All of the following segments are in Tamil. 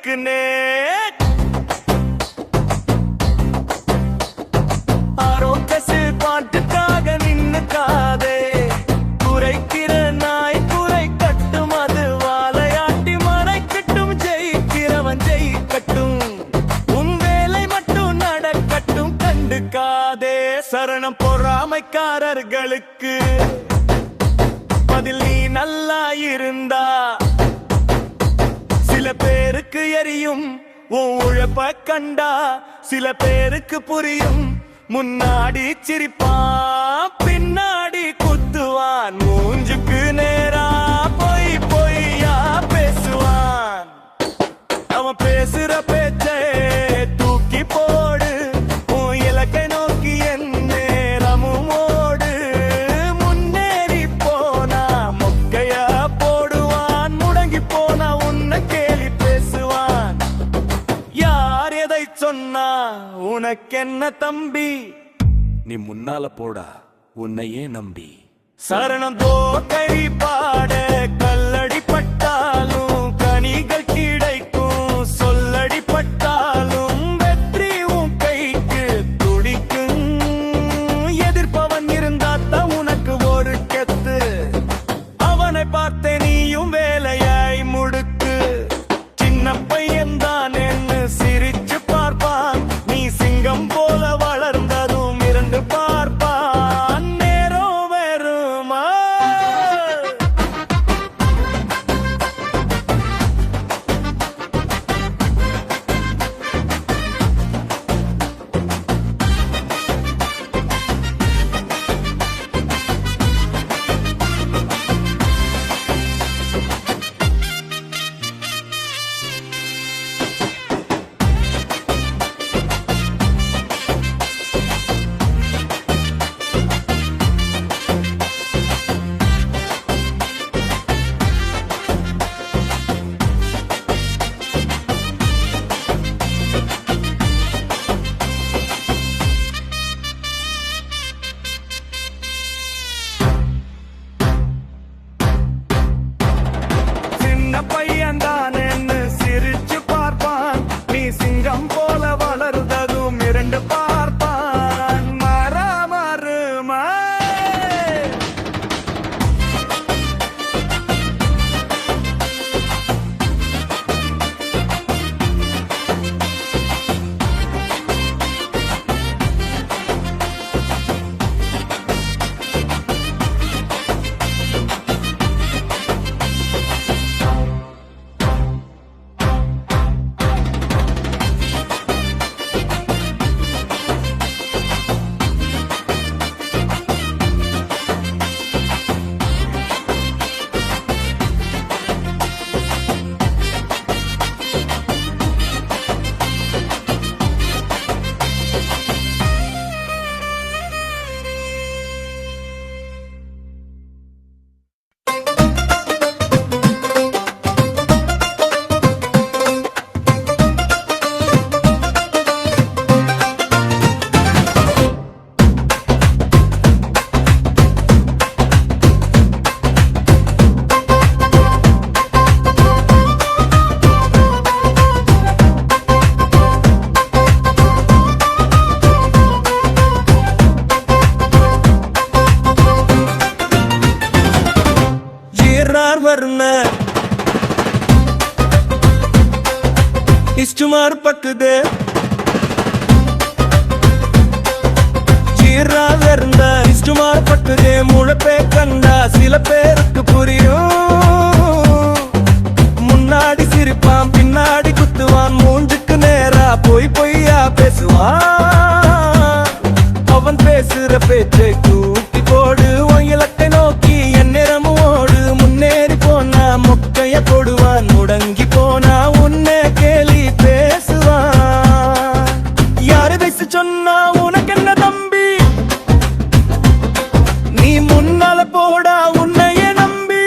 அதுக்குன்னே ஆரோக்கிய பாட்டுக்காக நின்னுக்காதே. குறைக்கிற நாய் குறை கட்டும், அது வாழையாட்டி மறைக்கட்டும். ஜெயிக்கிறவன் ஜெயிக்கட்டும், உன் வேலை மட்டும் நடக்கட்டும். கண்டுக்காதே சரணம் பொறாமைக்காரர்களுக்கு. பதில் நீ நல்லா இருந்தா சில பேருக்கு எரியும். உன் உழைப்ப கண்டா சில பேருக்கு புரியும். முன்னாடி சிரிப்பான், பின்னாடி குத்துவான். மூஞ்சுக்கு நேரா பொய் பொய்யா பேசுவான். அவன் பேசுற பேச்சை தூக்கி போடு. உன் இலக்கை நோக்கி என் நேரமும் ஓடு. முன்னேறி போனா மொக்கையா போடுவான். முடங்கி போனா உன்னை கேலி பேசுவான். யார் எதை சொன்னா உனக்கென்ன தம்பி? நீ முன்னால போடா உன்னையே நம்பி. சரணம் தோக்கை பாட கல்லடி பட்டாலும் கனிகள் கிடைக்கும். சொல்லடி பட்டாலும் வெற்றி உன் கைக்கு துடிக்கும். எதிர்ப்பவன் இருந்தாத்தான் உனக்கு ஒரு கெத்து. அவனை பார்த்த நீயும் வேலையாய் முடுக்கு. சின்ன பையன் தான் என்று சிரிச்சு பார்ப்பான். நீ சிங்கம் போல வளர்ந்ததும் இரண்டு பார்ப்பான். நேரம் வருமா பையன் தான் என்று சிரிச்சு பார்ப்பான். நீ சிங்கம் போல வளர்ந்ததும் இரண்டு பார்ப்பான். மரமருமா இஷ்டுமார் பக்குது. ஜீராவிருந்த இஷ்டுமார் பக்குது. முழப்பே கண்டா சில பேருக்கு புரியும். முன்னாடி சிரிப்பான், பின்னாடி குத்துவான். மூஞ்சுக்கு நேரா பொய் பொய்யா பேசுவான். அவன் பேசுற பேச்சை தூக்கி போடு. உன் இலக்கை நோக்கி என் நேரமும் ஓடு. முன்னேறி போனா மொக்கைய போடுவான். முடங்கி போனா உன்னை கேலி பேசுவான். யாரு பேச சொன்னா உனக்கு என்ன தம்பி? நீ முன்னால போடா உன்னையே நம்பி.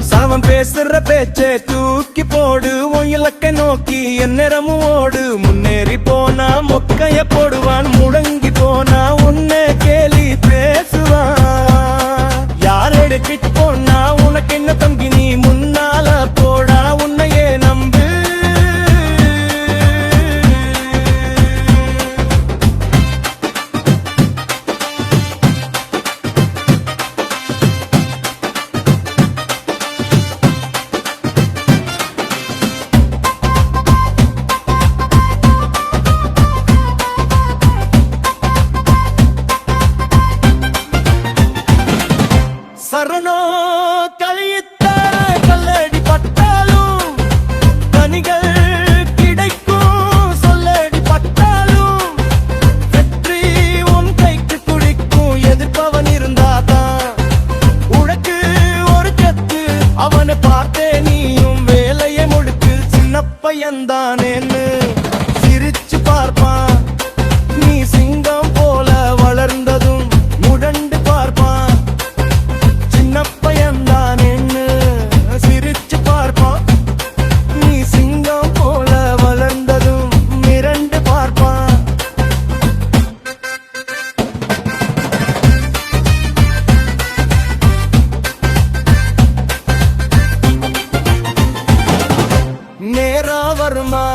சாவன் பேசுற பேச்சை தூக்கி போடு. உன் இலக்கை நோக்கி என் நேரமும் ஓடு. முன்னேறி போனா மொக்கைய போடுவான். முடங்கி போனா உன்னை கேலி பேசுவான். யார் எடுக்கிட்டு போனா உனக்கு என்ன தம்பி? நீ முன்னால போடா உன்னையே பையன்தானேன்னு சிரிச்சு பார்ப்பான். நீ சிங்கம் போல வளர்ந்ததும் முரண்டு பார்ப்பான். சின்ன பையன்தானேன்னு சிரிச்சு பார்ப்பான். நீ சிங்கம் போல வளர்ந்ததும் மிரண்டு பார்ப்பான். நேரா வருமா